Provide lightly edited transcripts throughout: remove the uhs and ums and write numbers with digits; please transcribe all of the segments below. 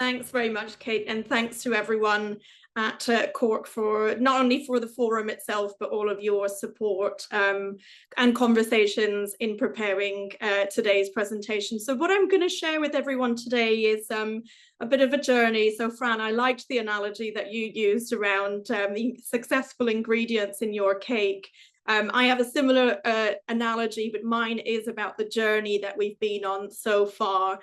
Thanks very much, Kate, and thanks to everyone at Cork for not only for the forum itself, but all of your support and conversations in preparing today's presentation. So what I'm going to share with everyone today is a bit of a journey. So Fran, I liked the analogy that you used around the successful ingredients in your cake. I have a similar analogy, but mine is about the journey that we've been on so far.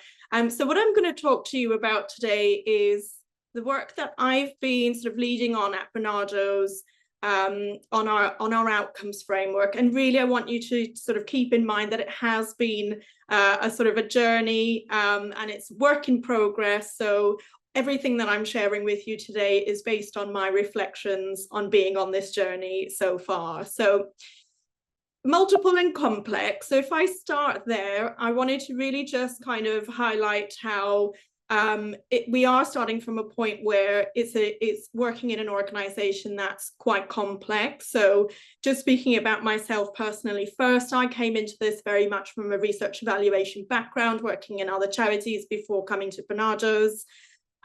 So what I'm going to talk to you about today is the work that I've been sort of leading on at Barnardo's on our outcomes framework. And really, I want you to sort of keep in mind that it has been a sort of a journey and it's work in progress. So everything that I'm sharing with you today is based on my reflections on being on this journey so far. So multiple and complex. So if I start there, I wanted to really just kind of highlight how we are starting from a point where it's working in an organization that's quite complex. So just speaking about myself personally first, I came into this very much from a research evaluation background, working in other charities before coming to Barnardo's.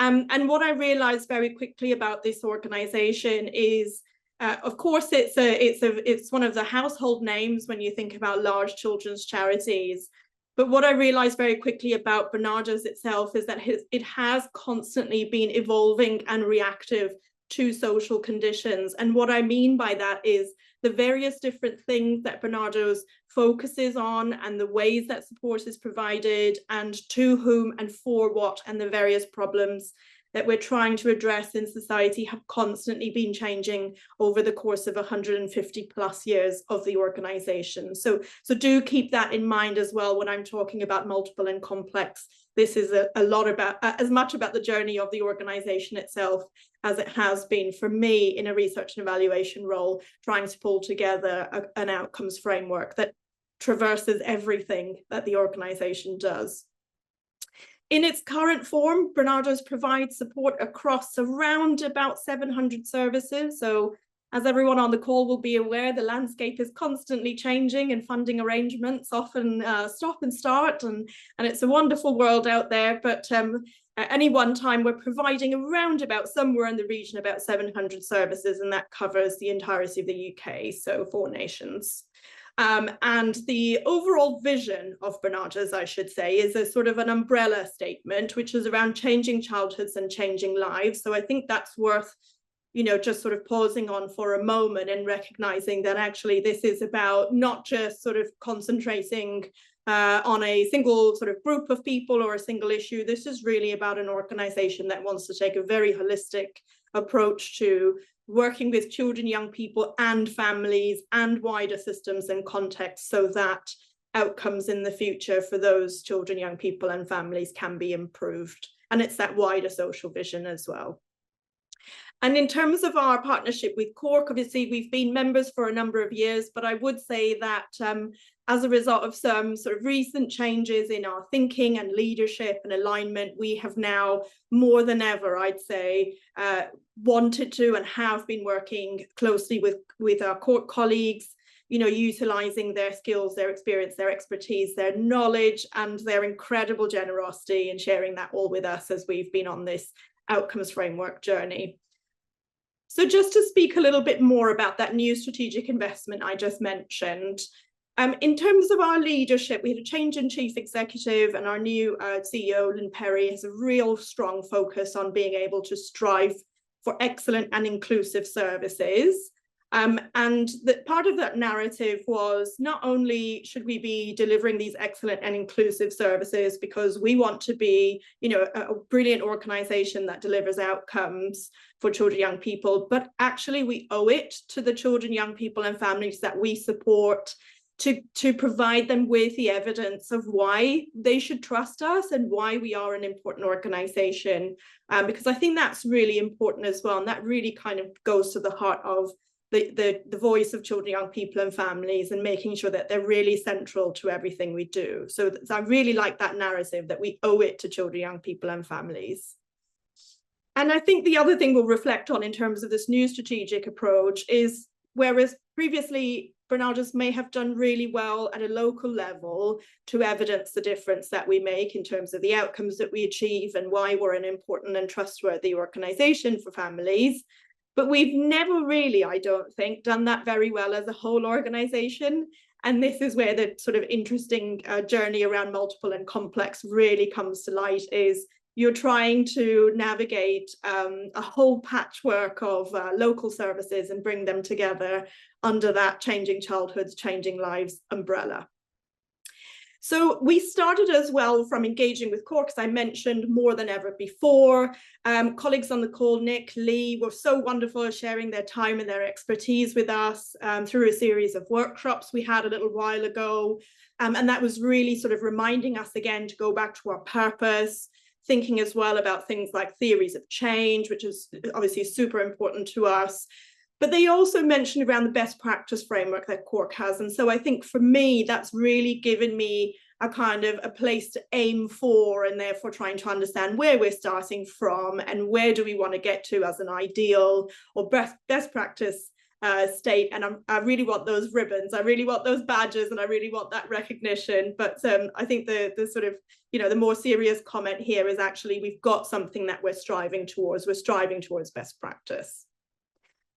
And what I realized very quickly about this organization is, of course, it's one of the household names when you think about large children's charities. But what I realized very quickly about Barnardo's itself is that it has constantly been evolving and reactive to social conditions. And what I mean by that is the various different things that Barnardo's focuses on and the ways that support is provided and to whom and for what, and the various problems that we're trying to address in society have constantly been changing over the course of 150 plus years of the organization. So do keep that in mind as well when I'm talking about multiple and complex. This is a lot about, as much about the journey of the organization itself as it has been for me in a research and evaluation role, trying to pull together an outcomes framework that traverses everything that the organization does. In its current form, Barnardo's provides support across around about 700 services. So as everyone on the call will be aware, the landscape is constantly changing and funding arrangements often stop and start. And it's a wonderful world out there. But at any one time, we're providing around about somewhere in the region about 700 services, and that covers the entirety of the UK, so 4 nations. And the overall vision of Barnardo's, I should say, is a sort of an umbrella statement, which is around changing childhoods and changing lives. So I think that's worth, just sort of pausing on for a moment and recognizing that actually this is about not just sort of concentrating on a single sort of group of people or a single issue. This is really about an organization that wants to take a very holistic approach to working with children, young people and families and wider systems and contexts so that outcomes in the future for those children, young people and families can be improved. And it's that wider social vision as well. And in terms of our partnership with Cork, obviously we've been members for a number of years, but I would say that as a result of some sort of recent changes in our thinking and leadership and alignment, we have now more than ever, I'd say, wanted to and have been working closely with our Cork colleagues, utilizing their skills, their experience, their expertise, their knowledge, and their incredible generosity and sharing that all with us as we've been on this outcomes framework journey. So just to speak a little bit more about that new strategic investment I just mentioned, in terms of our leadership, we had a change in chief executive, and our new CEO, Lynn Perry, has a real strong focus on being able to strive for excellent and inclusive services. And that part of that narrative was not only should we be delivering these excellent and inclusive services because we want to be, a brilliant organization that delivers outcomes for children, young people, but actually we owe it to the children, young people and families that we support to provide them with the evidence of why they should trust us and why we are an important organization. Because I think that's really important as well. And that really kind of goes to the heart of the voice of children, young people and families, and making sure that they're really central to everything we do. So I really like that narrative that we owe it to children, young people and families. And I think the other thing we'll reflect on in terms of this new strategic approach is, whereas previously Barnardo's may have done really well at a local level to evidence the difference that we make in terms of the outcomes that we achieve and why we're an important and trustworthy organisation for families. But we've never really, I don't think, done that very well as a whole organisation. And this is where the sort of interesting journey around multiple and complex really comes to light, is you're trying to navigate a whole patchwork of local services and bring them together under that Changing Childhoods, Changing Lives umbrella. So we started as well from engaging with Cork, as I mentioned, more than ever before. Colleagues on the call, Nick, Lee, were so wonderful at sharing their time and their expertise with us through a series of workshops we had a little while ago. And that was really sort of reminding us again to go back to our purpose, thinking as well about things like theories of change, which is obviously super important to us. But they also mentioned around the best practice framework that Cork has. And so I think for me, that's really given me a kind of a place to aim for, and therefore trying to understand where we're starting from and where do we want to get to as an ideal or best practice state. And I really want those ribbons, I really want those badges, and I really want that recognition. But I think the sort of, you know, the more serious comment here is actually we've got something that we're striving towards. We're striving towards best practice.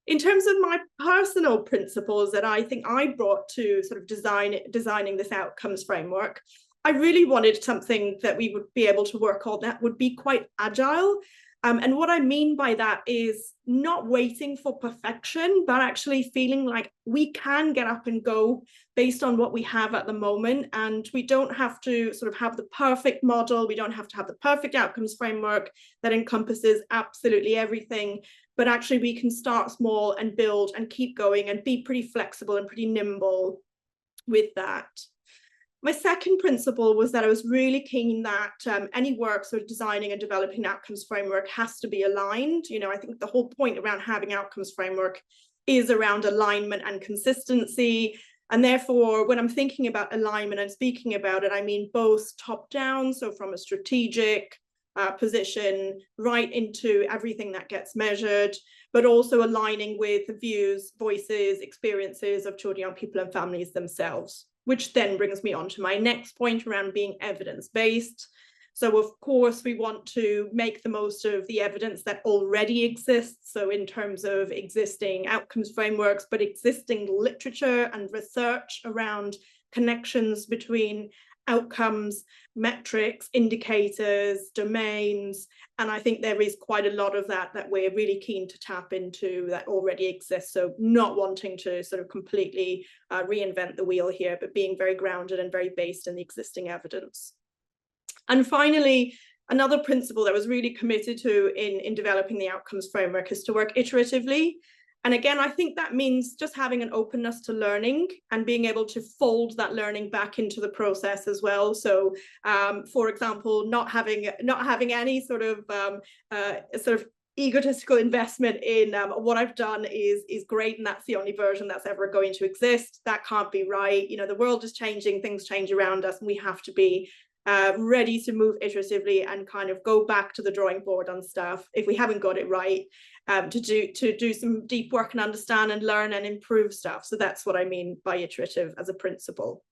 In terms of my personal principles that I think I brought to sort of designing this outcomes framework, I really wanted something that we would be able to work on that would be quite agile. And what I mean by that is not waiting for perfection, but actually feeling like we can get up and go based on what we have at the moment. And we don't have to sort of have the perfect model. We don't have to have the perfect outcomes framework that encompasses absolutely everything. But actually we can start small and build and keep going and be pretty flexible and pretty nimble with that. My second principle was that I was really keen that any work sort of designing and developing an outcomes framework has to be aligned. You know, I think the whole point around having outcomes framework is around alignment and consistency. And therefore, when I'm thinking about alignment and speaking about it, I mean both top down, so from a strategic position right into everything that gets measured, but also aligning with the views, voices, experiences of children, young people and families themselves, which then brings me on to my next point around being evidence-based. So of course, we want to make the most of the evidence that already exists. So in terms of existing outcomes frameworks, but existing literature and research around connections between outcomes, metrics, indicators, domains. And I think there is quite a lot of that we're really keen to tap into that already exists. So not wanting to sort of completely reinvent the wheel here, but being very grounded and very based in the existing evidence. And finally, another principle that was really committed to in developing the outcomes framework is to work iteratively. And again, I think that means just having an openness to learning and being able to fold that learning back into the process as well. So, for example, not having any sort of egotistical investment in what I've done is great and that's the only version that's ever going to exist. That can't be right. You know, the world is changing, things change around us, and we have to be ready to move iteratively and kind of go back to the drawing board on stuff if we haven't got it right, to do some deep work and understand and learn and improve stuff. So that's what I mean by iterative as a principle.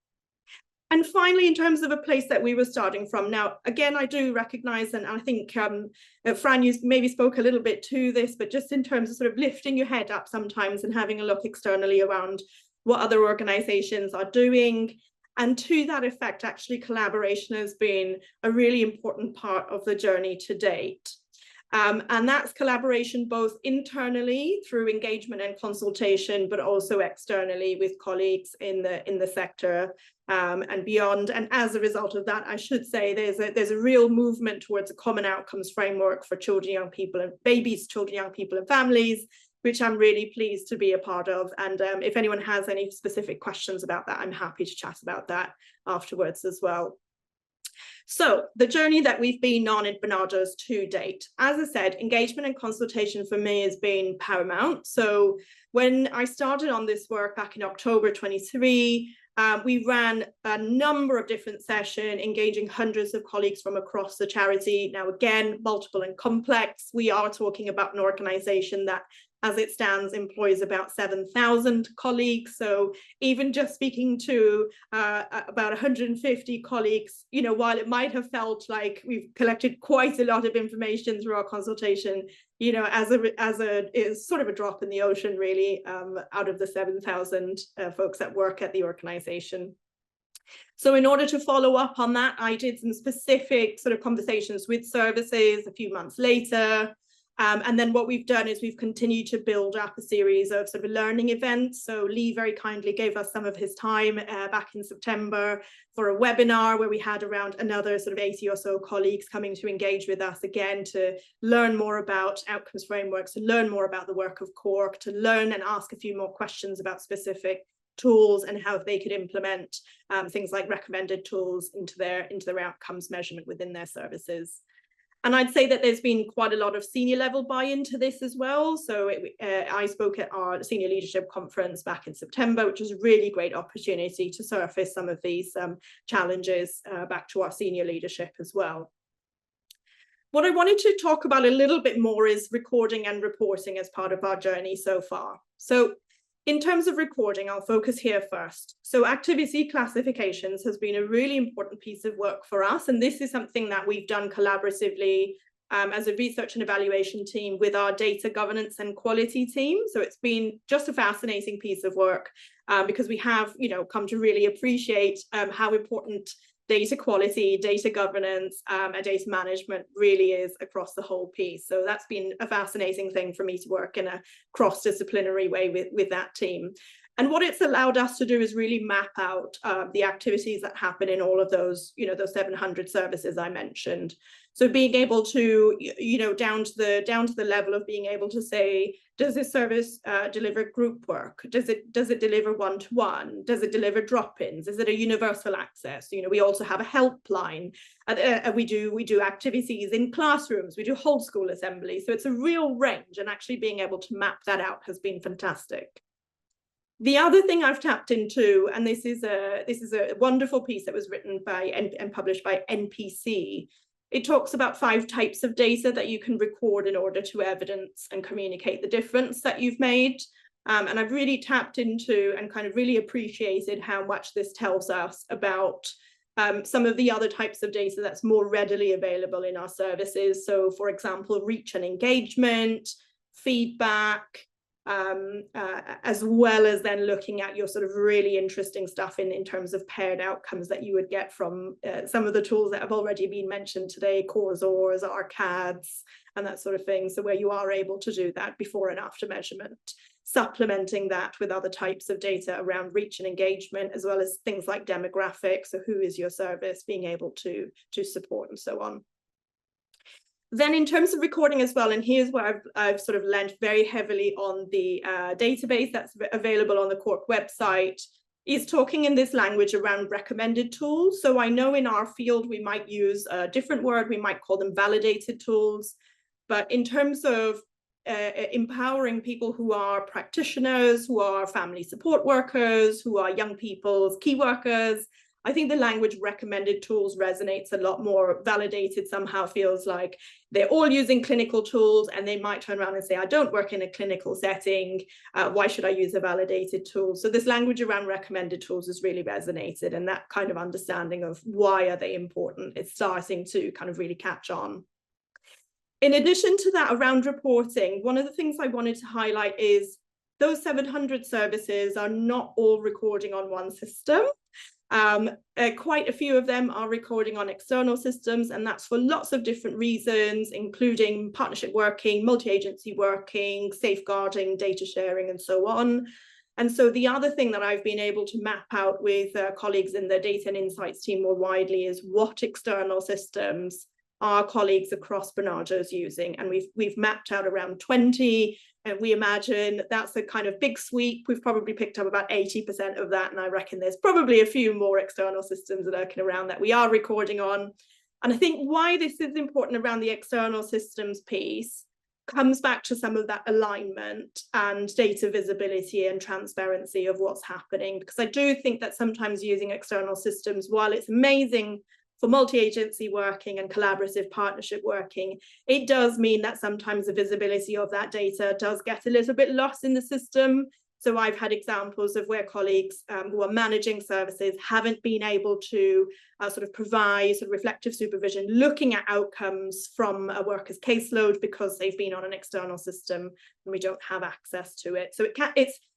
And finally, in terms of a place that we were starting from, now, again, I do recognize, and I think Fran, you maybe spoke a little bit to this, but just in terms of sort of lifting your head up sometimes and having a look externally around what other organizations are doing. And to that effect, actually, collaboration has been a really important part of the journey to date. And that's collaboration both internally through engagement and consultation, but also externally with colleagues in the sector and beyond. And as a result of that, I should say there's a real movement towards a common outcomes framework for children, young people and babies, children, young people and families, which I'm really pleased to be a part of. And if anyone has any specific questions about that, I'm happy to chat about that afterwards as well. So the journey that we've been on in Barnardo's to date, as I said, engagement and consultation for me has been paramount. So when I started on this work back in October 23, we ran a number of different sessions, engaging hundreds of colleagues from across the charity. Now, again, multiple and complex. We are talking about an organization that as it stands, employs about 7,000 colleagues. So even just speaking to about 150 colleagues, you know, while it might have felt like we've collected quite a lot of information through our consultation, you know, is sort of a drop in the ocean, really, out of the 7,000 folks that work at the organization. So in order to follow up on that, I did some specific sort of conversations with services a few months later. And then what we've done is we've continued to build up a series of sort of learning events. So Lee very kindly gave us some of his time back in September for a webinar where we had around another sort of 80 or so colleagues coming to engage with us again to learn more about outcomes frameworks, to learn more about the work of Cork, to learn and ask a few more questions about specific tools and how they could implement things like recommended tools into their outcomes measurement within their services. And I'd say that there's been quite a lot of senior level buy-in to this as well. So I spoke at our senior leadership conference back in September, which was a really great opportunity to surface some of these challenges back to our senior leadership as well. What I wanted to talk about a little bit more is recording and reporting as part of our journey so far. So in terms of recording, I'll focus here first. So activity classifications has been a really important piece of work for us. And this is something that we've done collaboratively as a research and evaluation team with our data governance and quality team. So it's been just a fascinating piece of work because we have, you know, come to really appreciate how important data quality, data governance, and data management really is across the whole piece. So that's been a fascinating thing for me to work in a cross-disciplinary way with that team. And what it's allowed us to do is really map out the activities that happen in all of those, you know, those 700 services I mentioned. So being able to, you know, down to the level of being able to say, does this service deliver group work? Does it deliver one-to-one? Does it deliver drop-ins? Is it a universal access? You know, we also have a helpline. We do activities in classrooms. We do whole school assembly. So it's a real range, and actually being able to map that out has been fantastic. The other thing I've tapped into, and this is a wonderful piece that was written by and published by NPC. It talks about 5 types of data that you can record in order to evidence and communicate the difference that you've made. And I've really tapped into and kind of really appreciated how much this tells us about some of the other types of data that's more readily available in our services. So for example, reach and engagement, feedback, as well as then looking at your sort of really interesting stuff in terms of paired outcomes that you would get from some of the tools that have already been mentioned today, Corsors, ARCADs, and that sort of thing. So where you are able to do that before and after measurement, supplementing that with other types of data around reach and engagement, as well as things like demographics, so who is your service, being able to support and so on. Then in terms of recording as well, and here's where I've sort of lent very heavily on the database that's available on the Cork website, is talking in this language around recommended tools. So I know in our field we might use a different word, we might call them validated tools, but in terms of empowering people who are practitioners, who are family support workers, who are young people's key workers, I think the language recommended tools resonates a lot more. Validated somehow feels like they're all using clinical tools, and they might turn around and say, I don't work in a clinical setting. Why should I use a validated tool? So this language around recommended tools has really resonated, and that kind of understanding of why are they important is starting to kind of really catch on. In addition to that, around reporting, one of the things I wanted to highlight is those 700 services are not all recording on one system. Quite a few of them are recording on external systems, and that's for lots of different reasons, including partnership working, multi-agency working, safeguarding, data sharing, and so on. And so the other thing that I've been able to map out with colleagues in the data and insights team more widely is what external systems our colleagues across Barnardo is using. And we've mapped out around 20. And we imagine that's a kind of big sweep. We've probably picked up about 80% of that. And I reckon there's probably a few more external systems lurking around that we are recording on. And I think why this is important around the external systems piece comes back to some of that alignment and data visibility and transparency of what's happening. Because I do think that sometimes using external systems, while it's amazing for multi-agency working and collaborative partnership working, it does mean that sometimes the visibility of that data does get a little bit lost in the system. So I've had examples of where colleagues who are managing services haven't been able to sort of provide sort of reflective supervision, looking at outcomes from a worker's caseload because they've been on an external system and we don't have access to it. So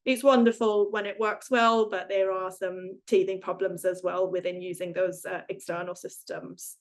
it's wonderful when it works well, but there are some teething problems as well within using those external systems.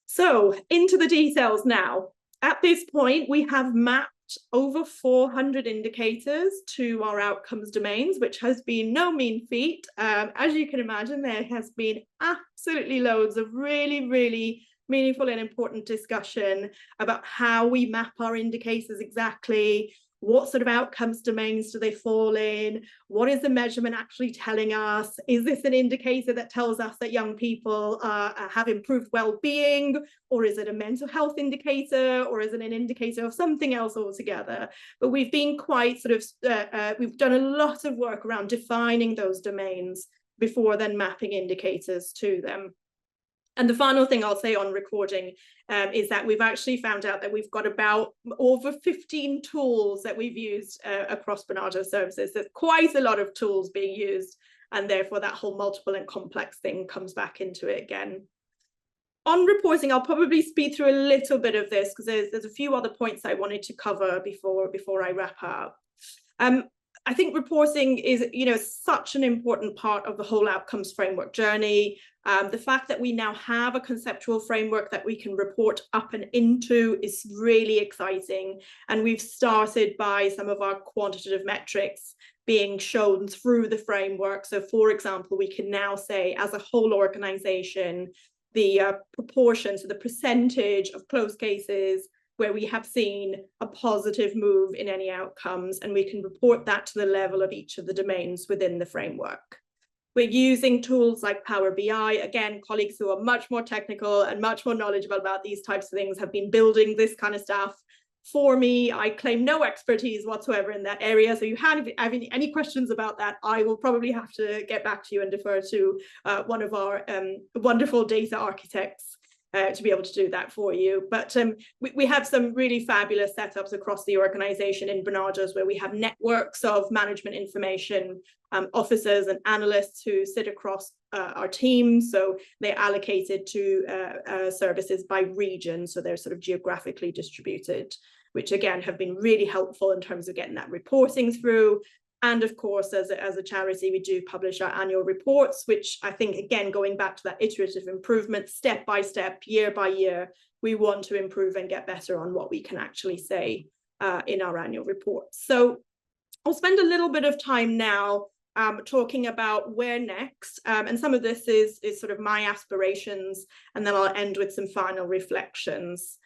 So into the details now. At this point, we have mapped over 400 indicators to our outcomes domains, which has been no mean feat. As you can imagine, there has been absolutely loads of really, really meaningful and important discussion about how we map our indicators exactly. What sort of outcomes domains do they fall in? What is the measurement actually telling us? Is this an indicator that tells us that young people have improved well-being? Or is it a mental health indicator? Or is it an indicator of something else altogether? But we've been quite sort of, we've done a lot of work around defining those domains before then mapping indicators to them. And the final thing I'll say on recording is that we've actually found out that we've got about over 15 tools that we've used across Barnardo services. There's quite a lot of tools being used, and therefore that whole multiple and complex thing comes back into it again. On reporting, I'll probably speed through a little bit of this because there's a few other points I wanted to cover before I wrap up. I think reporting is, such an important part of the whole outcomes framework journey. The fact that we now have a conceptual framework that we can report up and into is really exciting. And we've started by some of our quantitative metrics being shown through the framework. So for example, we can now say as a whole organization, the proportion, so the percentage of closed cases where we have seen a positive move in any outcomes, and we can report that to the level of each of the domains within the framework. We're using tools like Power BI. Again, colleagues who are much more technical and much more knowledgeable about these types of things have been building this kind of stuff for me. I claim no expertise whatsoever in that area. So you have any questions about that, I will probably have to get back to you and defer to one of our wonderful data architects to be able to do that for you. But we have some really fabulous setups across the organization in Barnardo's where we have networks of management information officers and analysts who sit across our team. So they're allocated to services by region. So they're sort of geographically distributed, which again have been really helpful in terms of getting that reporting through. And of course, as a charity, we do publish our annual reports, which I think, again, going back to that iterative improvement, step by step, year by year, we want to improve and get better on what we can actually say in our annual reports. So I'll spend a little bit of time now talking about where next. And some of this is sort of my aspirations, and then I'll end with some final reflections.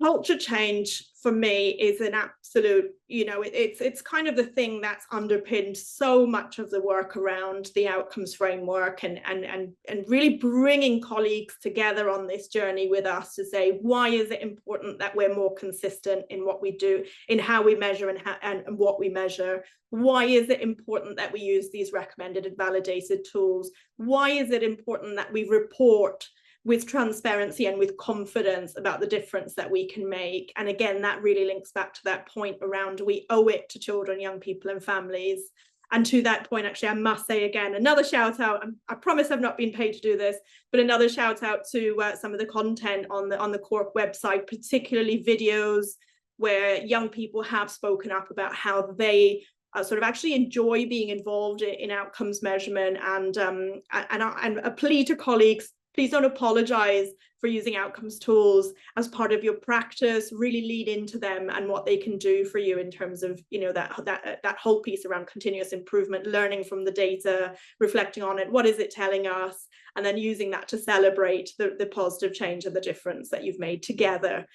Culture change for me is an absolute, it's kind of the thing that's underpinned so much of the work around the outcomes framework and really bringing colleagues together on this journey with us to say, why is it important that we're more consistent in what we do, in how we measure and what we measure? Why is it important that we use these recommended and validated tools? Why is it important that we report with transparency and with confidence about the difference that we can make? And again, that really links back to that point around we owe it to children, young people and families. And to that point, actually, I must say again, another shout out, I promise I've not been paid to do this, but another shout out to some of the content on the Cork website, particularly videos where young people have spoken up about how they sort of actually enjoy being involved in outcomes measurement. And a plea to colleagues, please don't apologize for using outcomes tools as part of your practice. Really lean into them and what they can do for you in terms of, that whole piece around continuous improvement, learning from the data, reflecting on it. What is it telling us? And then using that to celebrate the positive change and the difference that you've made together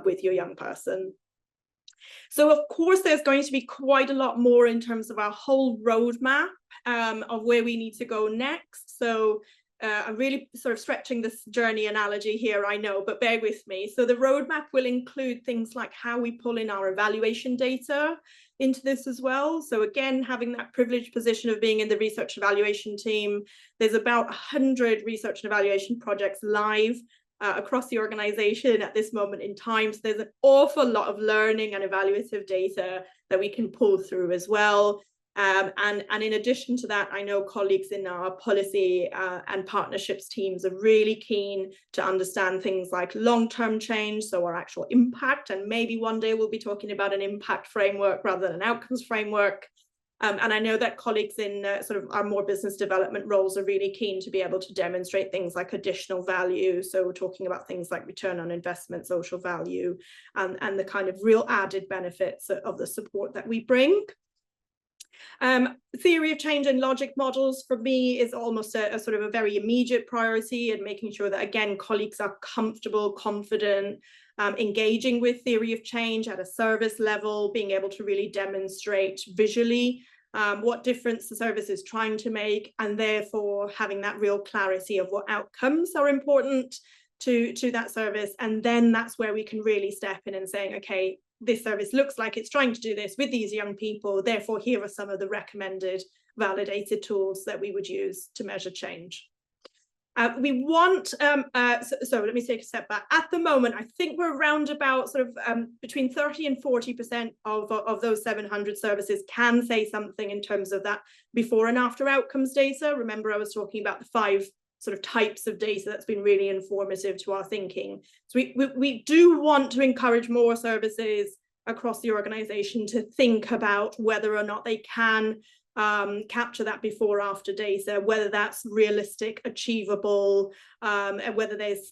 with your young person. So of course, there's going to be quite a lot more in terms of our whole roadmap of where we need to go next. So I'm really sort of stretching this journey analogy here, I know, but bear with me. So the roadmap will include things like how we pull in our evaluation data into this as well. So again, having that privileged position of being in the research evaluation team, there's about 100 research and evaluation projects live across the organization at this moment in time. So there's an awful lot of learning and evaluative data that we can pull through as well. And in addition to that, I know colleagues in our policy and partnerships teams are really keen to understand things like long-term change, so our actual impact, and maybe one day we'll be talking about an impact framework rather than an outcomes framework. And I know that colleagues in sort of our more business development roles are really keen to be able to demonstrate things like additional value. So we're talking about things like return on investment, social value, and the kind of real added benefits of the support that we bring. Theory of change and logic models for me is almost a sort of a very immediate priority, and making sure that, again, colleagues are comfortable, confident, engaging with theory of change at a service level, being able to really demonstrate visually what difference the service is trying to make, and therefore having that real clarity of what outcomes are important to that service. And then that's where we can really step in and saying, okay, this service looks like it's trying to do this with these young people, therefore here are some of the recommended validated tools that we would use to measure change. We want, so let me take a step back. At the moment, I think we're around about sort of between 30 and 40% of those 700 services can say something in terms of that before and after outcomes data. Remember, I was talking about the 5 sort of types of data that's been really informative to our thinking. So we do want to encourage more services across the organization to think about whether or not they can capture that before after data, whether that's realistic, achievable, and whether there's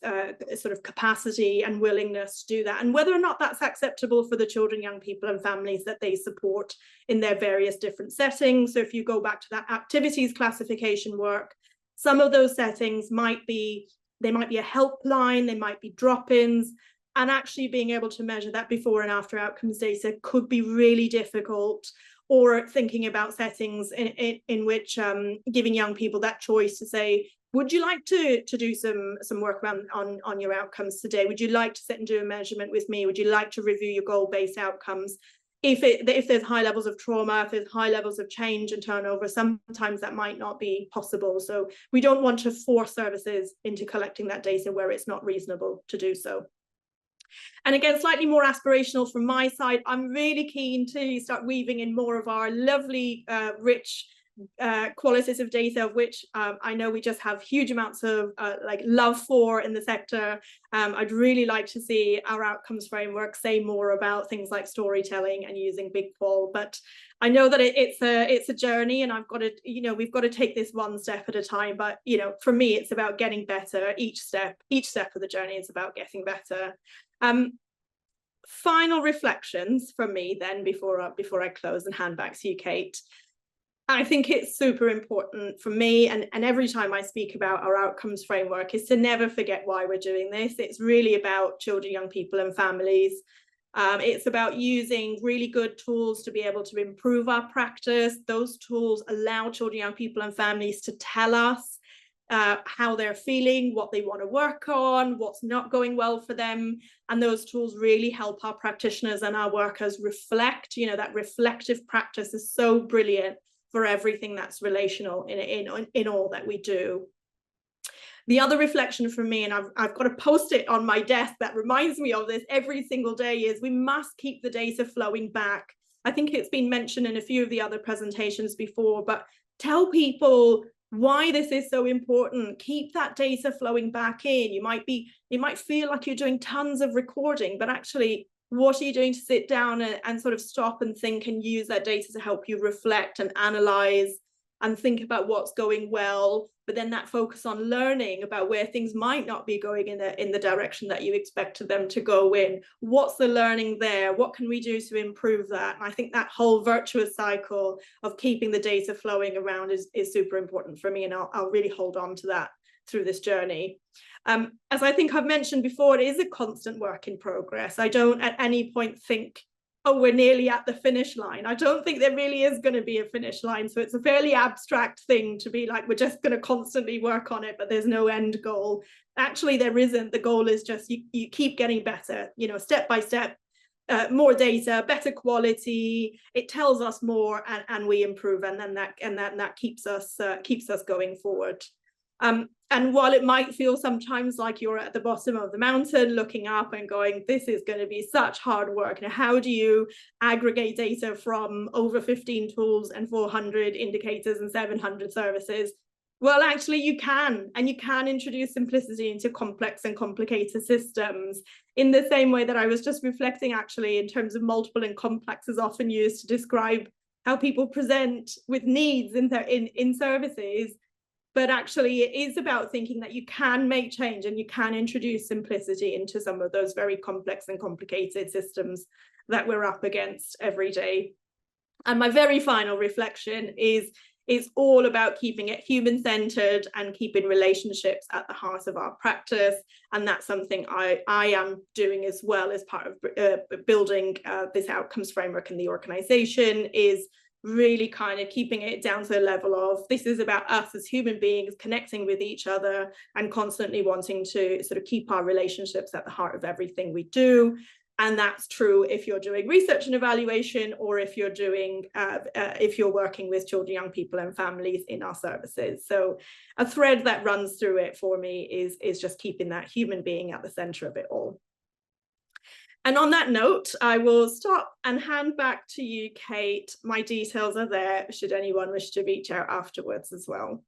sort of capacity and willingness to do that, and whether or not that's acceptable for the children, young people and families that they support in their various different settings. So if you go back to that activities classification work, some of those settings might be a helpline, they might be drop-ins, and actually being able to measure that before and after outcomes data could be really difficult. Or thinking about settings in which giving young people that choice to say, would you like to do some work on your outcomes today? Would you like to sit and do a measurement with me? Would you like to review your goal-based outcomes? If there's high levels of trauma, if there's high levels of change and turnover, sometimes that might not be possible. So we don't want to force services into collecting that data where it's not reasonable to do so. And again, slightly more aspirational from my side, I'm really keen to start weaving in more of our lovely, rich qualitative data, of which I know we just have huge amounts of like love for in the sector. I'd really like to see our outcomes framework say more about things like storytelling and using big qual, but I know that it's a journey, and I've got to, we've got to take this one step at a time. But for me, it's about getting better. Each step of the journey is about getting better. Final reflections from me then before I close and hand back to you, Kate. I think it's super important for me, and every time I speak about our outcomes framework, is to never forget why we're doing this. It's really about children, young people and families. It's about using really good tools to be able to improve our practice. Those tools allow children, young people and families to tell us how they're feeling, what they want to work on, what's not going well for them. And those tools really help our practitioners and our workers reflect. That reflective practice is so brilliant for everything that's relational in all that we do. The other reflection from me, and I've got a post-it on my desk that reminds me of this every single day, is we must keep the data flowing back. I think it's been mentioned in a few of the other presentations before, but tell people why this is so important. Keep that data flowing back in. You might feel like you're doing tons of recording, but actually, what are you doing to sit down and sort of stop and think and use that data to help you reflect and analyze and think about what's going well, but then that focus on learning about where things might not be going in the direction that you expected them to go in. What's the learning there? What can we do to improve that? And I think that whole virtuous cycle of keeping the data flowing around is super important for me, and I'll really hold on to that through this journey. As I think I've mentioned before, it is a constant work in progress. I don't at any point think, oh, we're nearly at the finish line. I don't think there really is going to be a finish line. So it's a fairly abstract thing to be like, we're just going to constantly work on it, but there's no end goal. Actually, there isn't. The goal is just you keep getting better, you know, step by step, more data, better quality. It tells us more, and we improve, and then that keeps us going forward. And while it might feel sometimes like you're at the bottom of the mountain looking up and going, this is going to be such hard work, and how do you aggregate data from over 15 tools and 400 indicators and 700 services? Well, actually you can, and you can introduce simplicity into complex and complicated systems in the same way that I was just reflecting, actually, in terms of multiple and complex is often used to describe how people present with needs in services. But actually it is about thinking that you can make change and you can introduce simplicity into some of those very complex and complicated systems that we're up against every day. And my very final reflection is it's all about keeping it human-centered and keeping relationships at the heart of our practice. And that's something I am doing as well as part of building this outcomes framework in the organization, is really kind of keeping it down to the level of, this is about us as human beings connecting with each other and constantly wanting to sort of keep our relationships at the heart of everything we do. And that's true if you're doing research and evaluation, or if you're doing if you're working with children, young people and families in our services. So a thread that runs through it for me is just keeping that human being at the center of it all. And on that note, I will stop and hand back to you, Kate. My details are there should anyone wish to reach out afterwards as well.